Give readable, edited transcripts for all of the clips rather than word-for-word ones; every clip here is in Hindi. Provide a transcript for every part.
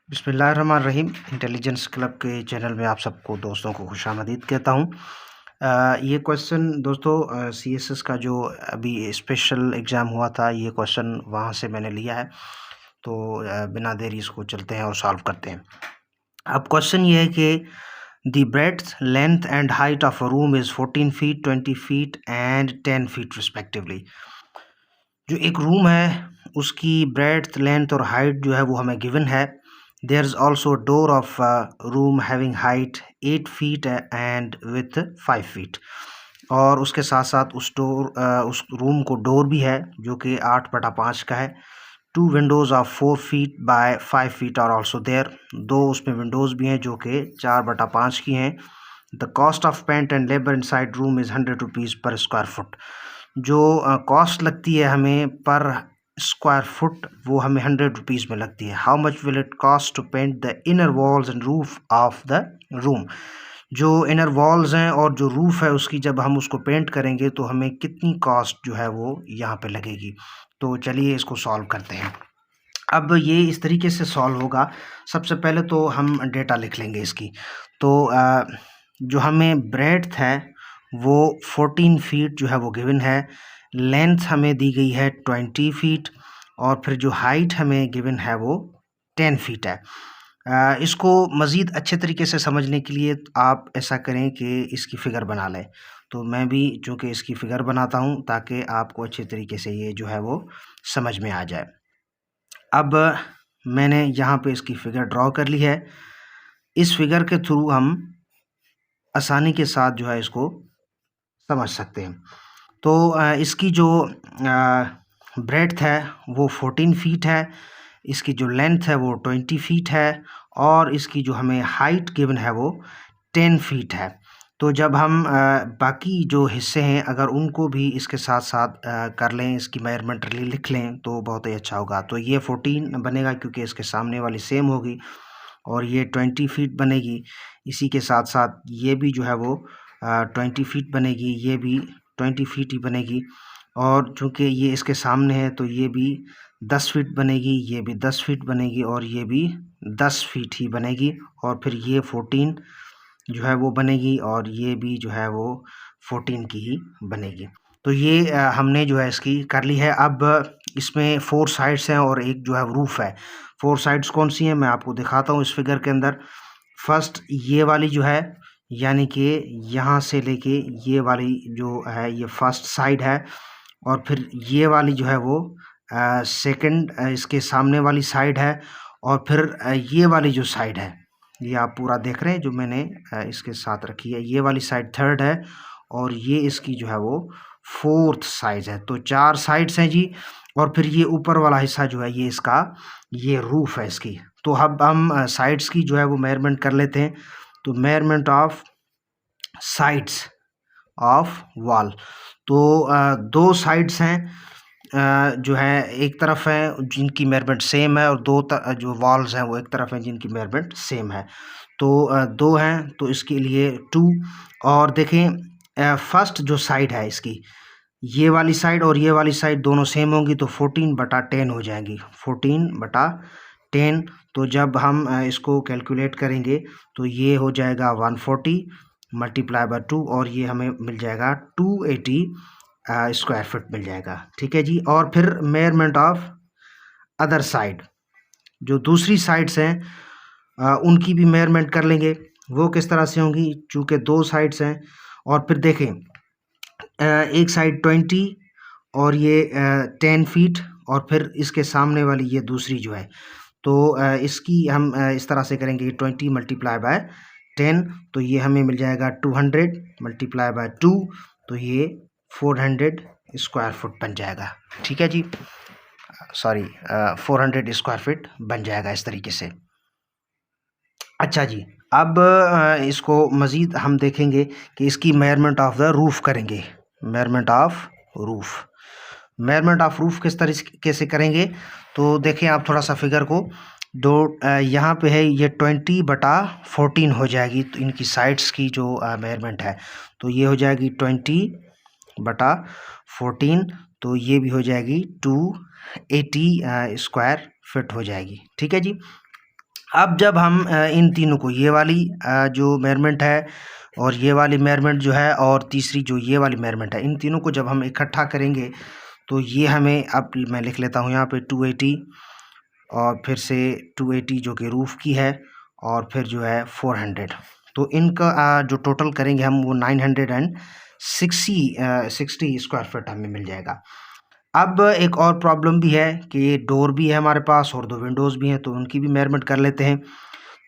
बिस्मिल्लाहिर्रहमानिर्रहीम। इंटेलिजेंस क्लब के चैनल में आप सबको दोस्तों को खुशामदीद कहता हूँ। ये क्वेश्चन दोस्तों सीएसएस का जो अभी स्पेशल एग्ज़ाम हुआ था, ये क्वेश्चन वहाँ से मैंने लिया है। तो बिना देरी इसको चलते हैं और सॉल्व करते हैं। अब क्वेश्चन ये है कि the breadth length and height of a room is 14 feet 20 feet and 10 feet respectively. जो एक रूम है उसकी ब्रेड्थ लेंथ और हाइट जो है वो हमें गिवन है। There is also door of room having height 8 feet and with 5 feet. और उसके साथ साथ उस रूम को डोर भी है जो कि 8/5 का है। 2 windows of 4 feet by 5 feet are also there. 2 उसमें विंडोज़ भी हैं जो कि 4/5 की हैं। The cost of paint and labour inside room is 100 rupees per square foot. जो कॉस्ट लगती है हमें पर स्क्वायर फुट वो हमें 100 रुपीज़ में लगती है। How much will it cost to paint the inner walls and roof of the room. जो इनर वॉल्स हैं और जो रूफ है उसकी जब हम उसको पेंट करेंगे तो हमें कितनी कॉस्ट जो है वो यहाँ पे लगेगी। तो चलिए इसको सॉल्व करते हैं। अब ये इस तरीके से सॉल्व होगा। सबसे पहले तो हम डेटा लिख लेंगे इसकी। तो जो हमें ब्रेड्थ है वो 14 फीट जो है वो गिवन है। लेंथ हमें दी गई है 20 फीट और फिर जो हाइट हमें गिवन है वो 10 फीट है। इसको मज़ीद अच्छे तरीके से समझने के लिए आप ऐसा करें कि इसकी फ़िगर बना लें। तो मैं भी चूँकि इसकी फ़िगर बनाता हूँ ताकि आपको अच्छे तरीके से ये जो है वो समझ में आ जाए। अब मैंने यहाँ पे इसकी फ़िगर ड्रॉ कर ली है। इस फ़िगर के थ्रू हम आसानी के साथ जो है इसको समझ सकते हैं। तो इसकी जो ब्रेड्थ है वो 14 फीट है, इसकी जो लेंथ है वो 20 फीट है और इसकी जो हमें हाइट गिवन है वो 10 फीट है। तो जब हम बाकी जो हिस्से हैं अगर उनको भी इसके साथ-साथ कर लें, इसकी मेज़रमेंट लिख लें तो बहुत ही अच्छा होगा। तो ये 14 बनेगा क्योंकि इसके सामने वाली सेम होगी और ये 20 फीट बनेगी। इसी के साथ-साथ ये भी जो है वो 20 फीट बनेगी, ये भी 20 फीट ही बनेगी और चूँकि ये इसके सामने है तो ये भी 10 फीट बनेगी, ये भी 10 फीट बनेगी और ये भी 10 फीट ही बनेगी और फिर ये 14 जो है वो बनेगी और ये भी जो है वो 14 की ही बनेगी। तो ये हमने जो है इसकी कर ली है। अब इसमें 4 साइड्स हैं और एक जो है रूफ़ है। 4 साइड्स कौन-सी हैं मैं आपको दिखाता हूँ इस फ़िगर के अंदर। फर्स्ट ये वाली जो है यानी कि यहाँ से लेके ये वाली जो है ये फर्स्ट साइड है और फिर ये वाली जो है वो सेकंड इसके सामने वाली साइड है और फिर ये वाली जो साइड है ये आप पूरा देख रहे हैं जो मैंने इसके साथ रखी है। ये वाली साइड थर्ड है और ये इसकी जो है वो फोर्थ साइड है। तो 4 साइड्स हैं जी और फिर ये ऊपर वाला हिस्सा जो है ये इसका ये रूफ है इसकी। तो अब हम साइड्स की जो है वो मेज़रमेंट कर लेते हैं। तो measurement of sides of wall. तो 2 साइड्स हैं जो है एक तरफ है जिनकी मेज़रमेंट सेम है और जो वॉल्स हैं वो एक तरफ हैं जिनकी मेज़रमेंट सेम है। तो 2 हैं तो इसके लिए 2 और देखें फर्स्ट जो साइड है इसकी ये वाली साइड और ये वाली साइड दोनों सेम होंगी तो 14/10 हो जाएंगी। 14/10 तो जब हम इसको कैलकुलेट करेंगे तो ये हो जाएगा 140 मल्टीप्लाई बाय 2 और ये हमें मिल जाएगा 280 स्क्वायर फीट मिल जाएगा। ठीक है जी। और फिर मेजरमेंट ऑफ अदर साइड जो दूसरी साइड्स हैं उनकी भी मेजरमेंट कर लेंगे। वो किस तरह से होंगी चूँकि 2 साइड्स हैं और फिर देखें एक साइड 20 और ये 10 फीट और फिर इसके सामने वाली ये दूसरी जो है तो इसकी हम इस तरह से करेंगे 20 मल्टीप्लाई बाय 10 तो ये हमें मिल जाएगा 200 मल्टीप्लाई बाय 2 तो ये 400 स्क्वायर फुट बन जाएगा। ठीक है जी। सॉरी 400 स्क्वायर फीट बन जाएगा इस तरीके से। अच्छा जी। अब इसको मज़ीद हम देखेंगे कि इसकी मेजरमेंट ऑफ द रूफ़ करेंगे। Measurement of roof measurement of roof किस तरीके से करेंगे तो देखें आप थोड़ा सा फिगर को यहाँ पे है ये 20/14 हो जाएगी। तो इनकी साइड्स की जो मेजरमेंट है तो ये हो जाएगी 20/14 तो ये भी हो जाएगी 280 स्क्वायर फीट हो जाएगी। ठीक है जी। अब जब हम इन तीनों को, ये वाली जो मेजरमेंट है और ये वाली मेजरमेंट जो है और तीसरी जो ये वाली मेजरमेंट है, इन तीनों को जब हम इकट्ठा करेंगे तो ये हमें, अब मैं लिख लेता हूँ यहाँ पे 280 और फिर से 280 जो कि रूफ की है और फिर जो है 400, तो इनका जो टोटल करेंगे हम वो 960 स्क्वायर फीट हमें मिल जाएगा। अब एक और प्रॉब्लम भी है कि डोर भी है हमारे पास और 2 विंडोज़ भी हैं, तो उनकी भी मेजरमेंट कर लेते हैं।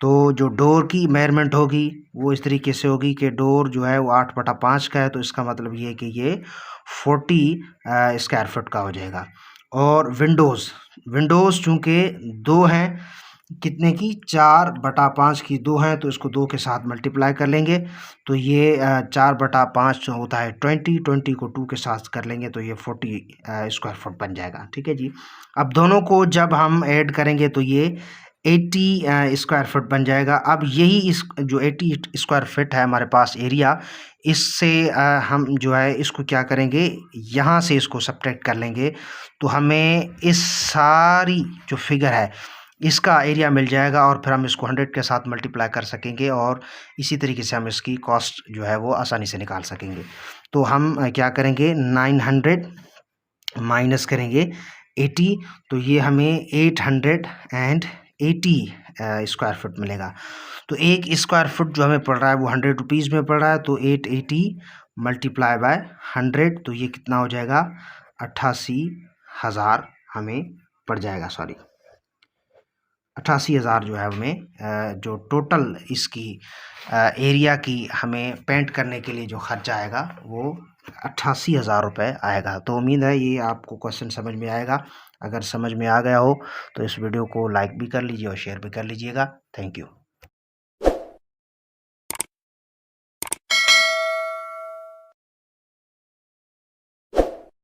तो जो डोर की मेजरमेंट होगी वो इस तरीके से होगी कि डोर जो है वो 8/5 का है, तो इसका मतलब ये है कि ये 40 स्क्वायर फीट का हो जाएगा। और विंडोज़ चूँकि 2 हैं, कितने की, 4/5 की 2 हैं, तो इसको 2 के साथ मल्टीप्लाई कर लेंगे तो ये 4/5 जो होता है 20 को 2 के साथ कर लेंगे तो ये 40 स्क्वायर फुट बन जाएगा। ठीक है जी। अब दोनों को जब हम ऐड करेंगे तो ये 80 स्क्वायर फुट बन जाएगा। अब यही इस जो 80 स्क्वायर फीट है हमारे पास एरिया, इससे हम जो है इसको क्या करेंगे, यहाँ से इसको सब्ट्रैक्ट कर लेंगे तो हमें इस सारी जो फिगर है इसका एरिया मिल जाएगा और फिर हम इसको 100 के साथ मल्टीप्लाई कर सकेंगे और इसी तरीके से हम इसकी कॉस्ट जो है वो आसानी से निकाल सकेंगे। तो हम क्या करेंगे, 900 माइनस करेंगे 80, तो ये हमें 880 स्क्वायर फुट मिलेगा। तो एक स्क्वायर फुट जो हमें पड़ रहा है वो 100 रुपीज़ में पड़ रहा है, तो 880 मल्टीप्लाई बाय 100, तो ये कितना हो जाएगा, 88,000 हमें पड़ जाएगा। सॉरी, 88,000 जो है हमें जो टोटल इसकी एरिया की हमें पेंट करने के लिए जो खर्चा आएगा वो 88,000 रुपये आएगा। तो उम्मीद है ये आपको क्वेश्चन समझ में आएगा। अगर समझ में आ गया हो तो इस वीडियो को लाइक भी कर लीजिए और शेयर भी कर लीजिएगा। Thank you.